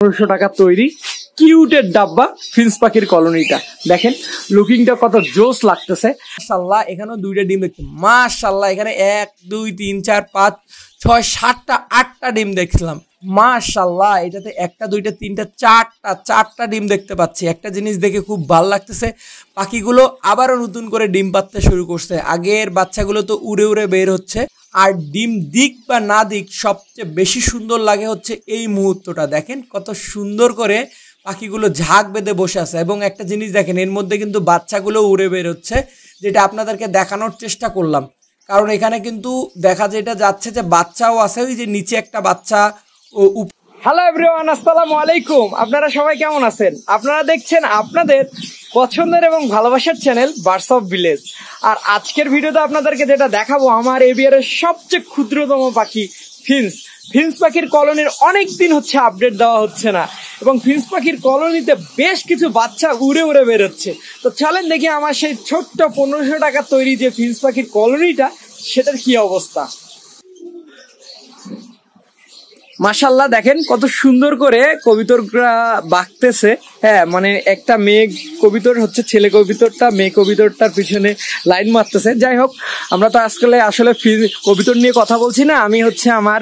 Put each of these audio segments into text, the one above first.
1500 টাকা তৈরি কিউটের ডাব্বা ফিন্স পাখির কলোনিটা দেখেন, লুকিংটা কত জোস লাগতেছে। মাশাআল্লাহ, এখানেও দুইটা ডিম দেখতে, মাশাআল্লাহ এখানে 1 2 3 4 5 6 7টা 8টা ডিম দেখলাম। মাশাআল্লাহ, এটাতে একটা দুইটা তিনটা চারটা ডিম দেখতে পাচ্ছি। একটা জিনিস দেখে খুব ভালো লাগতেছে, পাখিগুলো আবারও নতুন করে ডিম পাততে শুরু করছে। আগের বাচ্চাগুলো তো উড়ে উড়ে বের হচ্ছে, আর ডিম দিক বা না দিক সবচেয়ে বেশি সুন্দর লাগে হচ্ছে এই মুহূর্তটা। দেখেন কত সুন্দর করে পাখিগুলো ঝাঁক বেঁধে বসে আছে, এবং একটা জিনিস দেখেন, এর মধ্যে কিন্তু বাচ্চাগুলো উড়ে বের হচ্ছে, যেটা আপনাদেরকে দেখানোর চেষ্টা করলাম। কারণ এখানে কিন্তু দেখা যেটা যাচ্ছে যে বাচ্চাও আছে, ওই যে নিচে একটা বাচ্চা। হ্যালো এভরিওয়ান, আসসালামু আলাইকুম। আপনারা সবাই কেমন আছেন? আপনারা দেখছেন আপনাদের পছন্দের এবং ভালোবাসার চ্যানেল বার্ডস অফ ভিলেজ। আর আজকের ভিডিওতে আপনাদেরকে যেটা দেখাবো, আমার এবিআরের সবচেয়ে ক্ষুদ্রতম পাখি ফিন্স পাখির কলোনির অনেক দিন হচ্ছে আপডেট দেওয়া হচ্ছে না, এবং ফিন্স পাখির কলোনিতে বেশ কিছু বাচ্চা উড়ে উড়ে বেরোচ্ছে। তো চলেন দেখি আমার সেই ছোট্ট 1500 টাকা তৈরি যে ফিন্স পাখির কলোনিটা, সেটার কি অবস্থা। মাশাআল্লাহ, দেখেন কত সুন্দর করে কবিতররা বাঁকতেছে। হ্যাঁ, মানে একটা মেয়ে কবিতর হচ্ছে, ছেলে কবিতরটা মেয়ে কবিতরটার পিছনে লাইন মারতেছে। যাই হোক, আমরা তো আজকাল আসলে কবিতর নিয়ে কথা বলছি না, আমি হচ্ছে আমার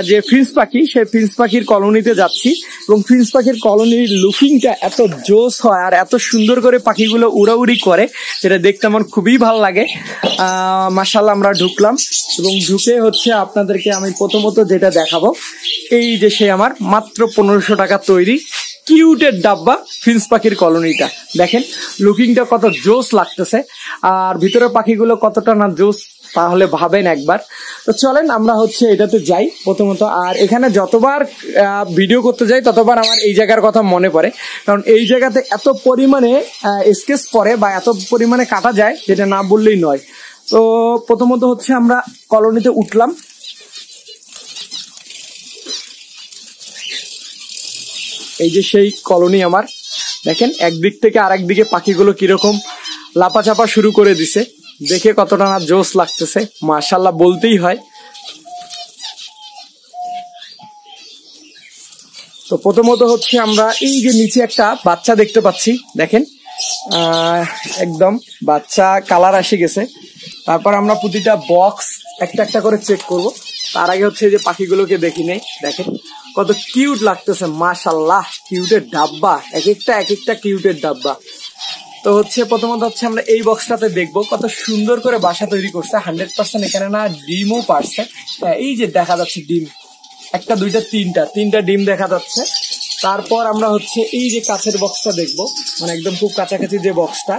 যে ফিন্স পাখি, সেই ফিন্স পাখির কলোনিতে যাচ্ছি। এবং ফিন্স পাখির কলোনির লুকিংটা এত জোস হয়, আর এত সুন্দর করে পাখিগুলো উড়াউড়ি করে, যেটা দেখতে আমার খুবই ভালো লাগে। মাশাআল্লাহ, আমরা ঢুকলাম, এবং ঢুকে হচ্ছে আপনাদেরকে আমি প্রথমত যেটা দেখাবো, এই যে সে আমার মাত্র 1500 টাকা তৈরি কিউটের ডাব্বা ফিন্স পাখির কলোনিটা দেখেন, লুকিংটা কত জোস লাগতেছে, আর ভিতরে পাখিগুলো কতটা না জোস, তাহলে ভাবেন একবার। তো চলেন আমরা হচ্ছে এটাতে যাই প্রথমত। আর এখানে যতবার ভিডিও করতে যাই ততবার আমার এই জায়গার কথা মনে পড়ে, কারণ এই জায়গাতে এত পরিমাণে স্কেচ পড়ে বা এত পরিমাণে কাটা যায়, যেটা না বললেই নয়। তো প্রথমত হচ্ছে আমরা কলোনিতে উঠলাম। এই যে সেই কলোনি আমার, দেখেন একদিক থেকে আরেক দিকে পাখিগুলো কিরকম লাপাচাপা শুরু করে দিছে, দেখে কতটা না জোস লাগতেছে, মাশাআল্লাহ বলতেই হয়। তো প্রথমত হচ্ছে আমরা এই যে নিচে একটা বাচ্চা দেখতে পাচ্ছি, দেখেন একদম বাচ্চা কালার এসে গেছে। তারপর আমরা প্রতিটা বক্স একটা একটা করে চেক করব। তার আগে হচ্ছে যে পাখিগুলোকে দেখি নেই, দেখেন কত কিউট লাগতেছে, মাশাআল্লাহ কিউটের ডাব্বা, এক একটা কিউটের ডাব্বা। তো হচ্ছে প্রথমত হচ্ছে আমরা এই বক্সটাতে দেখবো কত সুন্দর করে বাসা তৈরি করছে। 100% এখানে না ডিমও পারছে। এই যে দেখা যাচ্ছে ডিম, একটা দুইটা তিনটা ডিম দেখা যাচ্ছে। তারপর আমরা হচ্ছে এই যে কাছের বক্সটা দেখবো, মানে একদম খুব কাছাকাছি যে বক্সটা।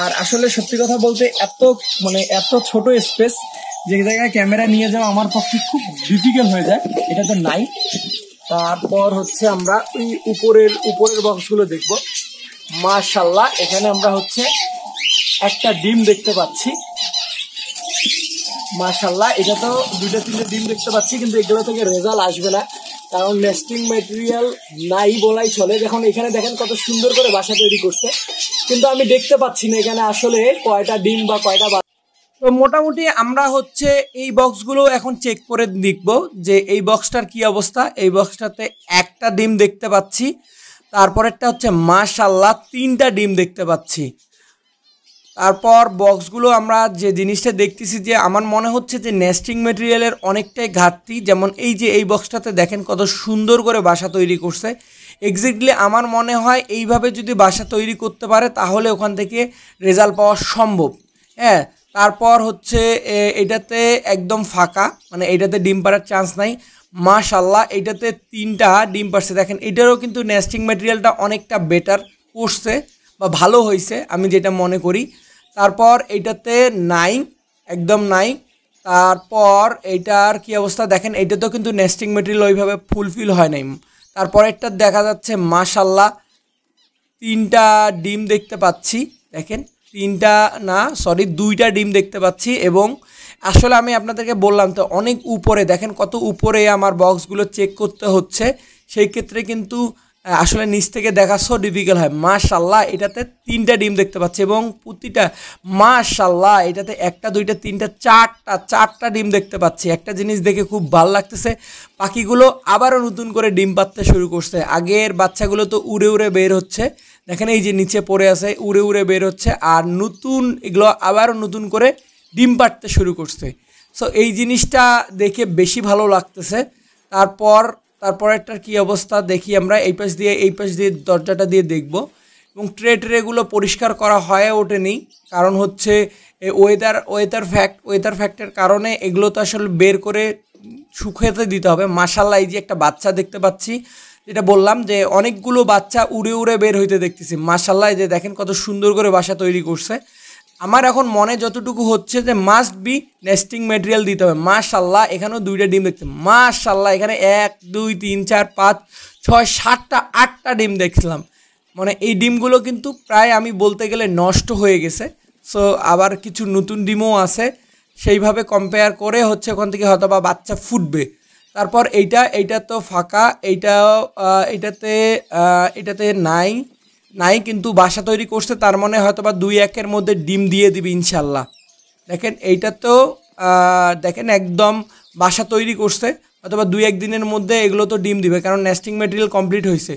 আর আসলে সত্যি কথা বলতে এত ছোট স্পেস, যে জায়গায় ক্যামেরা নিয়ে যাওয়া আমার পক্ষে খুব ডিফিকাল্ট হয়ে যায়, এটা তো নাই। তারপর হচ্ছে আমরা ওই উপরের বক্সগুলো দেখবো। মাশাআল্লাহ, এখানে আমরা হচ্ছে একটা ডিম দেখতে পাচ্ছি। মাশাআল্লাহ, এটা তো দুইটা তিনটে ডিম দেখতে পাচ্ছি, কিন্তু এগুলো থেকে রেজাল্ট আসবে না, কারণ নেস্টিং ম্যাটেরিয়াল নাই বলাই চলে। যখন এখানে দেখেন কত সুন্দর করে বাসা তৈরি করছে, কিন্তু আমি দেখতে পাচ্ছি না এখানে আসলে কয়টা ডিম বা কয়টা। তো মোটামুটি আমরা হচ্ছে এই বক্সগুলো এখন চেক করে দেখবো যে এই বক্সটার কি অবস্থা। এই বক্সটাতে একটা ডিম দেখতে পাচ্ছি, তারপরেরটা হচ্ছে মাশাআল্লাহ 3টা ডিম দেখতে পাচ্ছি। তারপর বক্সগুলো আমরা যে জিনিসটা দেখতেছি, যে আমার মনে হচ্ছে যে নেস্টিং ম্যাটেরিয়ালের অনেকটাই ঘাটতি। যেমন এই যে এই বক্সটাতে দেখেন কত সুন্দর করে বাসা তৈরি করছে। এক্স্যাক্টলি আমার মনে হয় এইভাবে যদি বাসা তৈরি করতে পারে, তাহলে ওখান থেকে রেজাল্ট পাওয়া সম্ভব। হ্যাঁ, তারপর হচ্ছে এটাতে একদম ফাঁকা, মানে এটাতে ডিম পাড়ার চান্স নাই। মাশাআল্লাহ, এটাতে 3টা ডিম পারছে। দেখেন এটারও কিন্তু নেস্টিং ম্যাটেরিয়ালটা অনেকটা বেটার করছে বা ভালো হয়েছে, আমি যেটা মনে করি। তারপর এইটাতে নাই, একদম নাই। তারপর এইটার কি অবস্থা দেখেন, এইটাতেও কিন্তু নেস্টিং ম্যাটেরিয়াল ওইভাবে ফুলফিল হয় নাই। তারপর একটা দেখা যাচ্ছে মাশাআল্লাহ 3টা ডিম দেখতে পাচ্ছি, দেখেন 2টা ডিম দেখতে পাচ্ছি। এবং আসলে আমি আপনাদেরকে বললাম তো অনেক উপরে, দেখেন কত উপরে আমার বক্সগুলো চেক করতে হচ্ছে। সেই ক্ষেত্রে কিন্তু আসলে নিচ থেকে দেখা সো ডিফিকাল্ট হয়। মাশাআল্লাহ এটাতে 3টা ডিম দেখতে পাচ্ছি এবং প্রতিটা মাশাআল্লাহ এটাতে 1টা 2টা 3টা 4টা ডিম দেখতে পাচ্ছি। একটা জিনিস দেখে খুব ভালো লাগতেছে, পাখিগুলো আবারও নতুন করে ডিম পাড়তে শুরু করছে। আগের বাচ্চাগুলো তো উড়ে উড়ে বের হচ্ছে, দেখেন এই যে নিচে পড়ে আছে, উড়ে উড়ে বের হচ্ছে, আর নতুন এগুলো আবারও নতুন করে ডিম পাড়তে শুরু করছে। সো এই জিনিসটা দেখে বেশি ভালো লাগতেছে। তারপরেরটার কী অবস্থা দেখি আমরা, এই পাশ দিয়ে দরজাটা দিয়ে দেখব। এবং ট্রেগুলো পরিষ্কার করা হয়ে ওঠেনি, কারণ হচ্ছে ওয়েদার ফ্যাক্টের কারণে এগুলো তো আসলে বের করে শুকাতে দিতে হবে। মাশাআল্লাহ এই যে একটা বাচ্চা দেখতে পাচ্ছি, যেটা বললাম যে অনেকগুলো বাচ্চা উড়ে উড়ে বের হইতে দেখতেছি। মাশাআল্লাহ এই যে দেখেন কত সুন্দর করে বাসা তৈরি করছে। আমার এখন মনে যতটুকু হচ্ছে যে মাস্ট বি নেস্টিং ম্যাটেরিয়াল দিতে হবে। মাশাআল্লাহ এখানেও 2টা ডিম দেখতে, মাশাআল্লাহ এখানে 1 2 3 4 5 6 7টা 8টা ডিম দেখলাম। মানে এই ডিমগুলো কিন্তু প্রায় আমি বলতে গেলে নষ্ট হয়ে গেছে। সো আবার কিছু নতুন ডিমও আছে, সেইভাবে কম্পেয়ার করে হচ্ছে ওখান থেকে হয়তো বা বাচ্চা ফুটবে। তারপর এইটা তো ফাঁকা, এটাতে নাই কিন্তু বাসা তৈরি করছে, তার মানে হয়তো বা 2-1-এর মধ্যে ডিম দিয়ে দিবে ইনশাল্লাহ। দেখেন এইটা তো দেখেন একদম বাসা তৈরি করছে, অথবা 2-1 দিনের মধ্যে এগুলো তো ডিম দিবে, কারণ নেস্টিং ম্যাটেরিয়াল কমপ্লিট হয়েছে।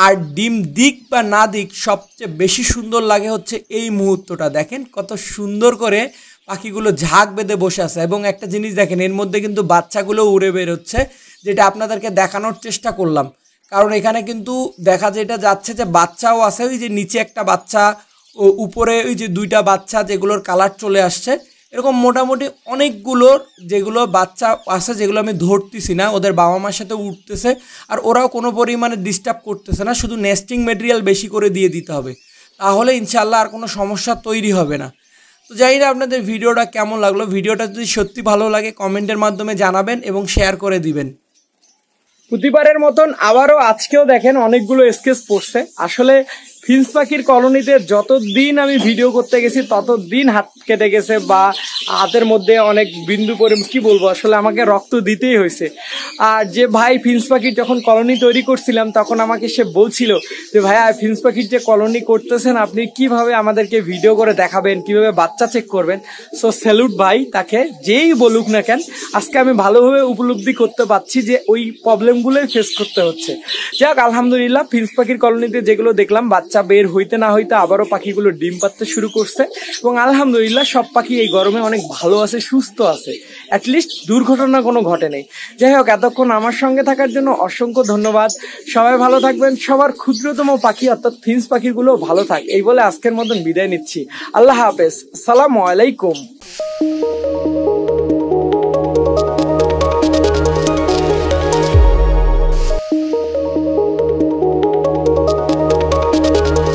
আর ডিম দিক বা না দিক, সবচেয়ে বেশি সুন্দর লাগে হচ্ছে এই মুহূর্তটা। দেখেন কত সুন্দর করে পাখিগুলো ঝাঁক বেঁধে বসে আছে। এবং একটা জিনিস দেখেন, এর মধ্যে কিন্তু বাচ্চাগুলো উড়ে বের হচ্ছে, যেটা আপনাদেরকে দেখানোর চেষ্টা করলাম। কারণ এখানে কিন্তু দেখা যেটা যাচ্ছে যে বাচ্চাও আছে, ওই যে নিচে একটা বাচ্চা, ও উপরে ওই যে 2টা বাচ্চা যেগুলোর কালার চলে আসছে, এরকম মোটামুটি অনেকগুলোর যেগুলো বাচ্চা আছে, যেগুলো আমি ধরতেছি না, ওদের বাবা মার সাথে উঠতেছে, আর ওরাও কোনো পরিমাণে ডিস্টার্ব করতেছে না। শুধু নেস্টিং ম্যাটেরিয়াল বেশি করে দিয়ে দিতে হবে, তাহলে ইনশাআল্লাহ আর কোনো সমস্যা তৈরি হবে না। তো জানি না আপনাদের ভিডিওটা কেমন লাগলো। ভিডিওটা যদি সত্যি ভালো লাগে কমেন্টের মাধ্যমে জানাবেন এবং শেয়ার করে দিবেন। প্রতিবারের মতন আবারও আজকেও দেখেন অনেকগুলো স্কেচ পড়ছে। আসলে ফিন্স পাখির কলোনিতে যতদিন আমি ভিডিও করতে গেছি ততদিন হাত কেটে গেছে, বা হাতের মধ্যে অনেক বিন্দু পরে কি বলবো, আসলে আমাকে রক্ত দিতেই হয়েছে। আর যে ভাই ফিন্স পাখির যখন কলোনি তৈরি করছিলাম, তখন আমাকে সে বলছিল যে ভাইয়া ফিন্স পাখির যে কলোনি করতেছেন আপনি কিভাবে আমাদেরকে ভিডিও করে দেখাবেন, কিভাবে বাচ্চা চেক করবেন। সো স্যালুট ভাই, তাকে যেই বলুক না কেন, আজকে আমি ভালোভাবে উপলব্ধি করতে পারছি যে ওই প্রবলেমগুলোই ফেস করতে হচ্ছে। যাক আলহামদুলিল্লাহ, ফিন্স পাখির কলোনিতে যেগুলো দেখলাম বাচ্চা বের হইতে না হইতে আবারও পাখিগুলো ডিম পাড়তে শুরু করছে। এবং আলহামদুলিল্লাহ সব পাখি এই গরমে অনেক ভালো আছে, সুস্থ আছে, অ্যাটলিস্ট দুর্ঘটনা কোনো ঘটে নেই। যাই হোক, এতক্ষণ আমার সঙ্গে থাকার জন্য অসংখ্য ধন্যবাদ। সবাই ভালো থাকবেন, সবার ক্ষুদ্রতম পাখি অর্থাৎ ফিন্স পাখিগুলো ভালো থাক, এই বলে আজকের মতন বিদায় নিচ্ছি। আল্লাহ হাফেজ, আসসালামু আলাইকুম।